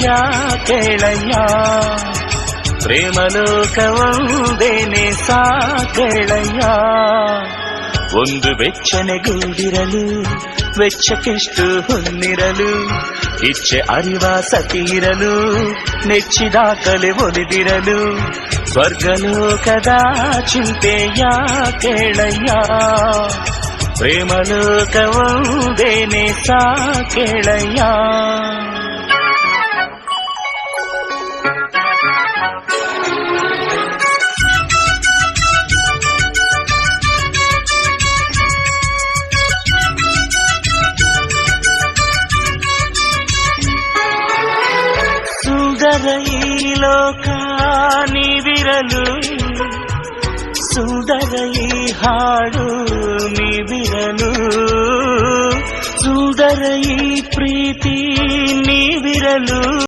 ಯಾ ಕೇಳಯ್ಯ ಪ್ರೇಮಲೋಕವೊಂದೇನೆ ಸಾಕೇಳಯ್ಯ. ಒಂದು ಬೆಚ್ಚನೆಗೂಡಿರಲು ವೆಚ್ಚಕ್ಕೆಷ್ಟು ಹೊನ್ನಿರಲು ಇಚ್ಛೆ ಅರಿವ ಸತಿರಲು ನೆಚ್ಚಿದ ಕಲೆ ಒಲಿದಿರಲು ಸ್ವರ್ಗಲೋಕದ ಚಿಂತೆಯ ಕೇಳಯ್ಯ ಪ್ರೇಮಲೋಕವೊಂದೇನೆ ಸಾಕೇಳಯ್ಯ. ಸುಂದರ ಈ ಲೋಕ ನೀವಿರಲು ಸುಂದರ ಈ ಹಾಡು ನೀವಿರಲು ಸುಂದರ ಈ ಪ್ರೀತಿ ನೀವಿರಲು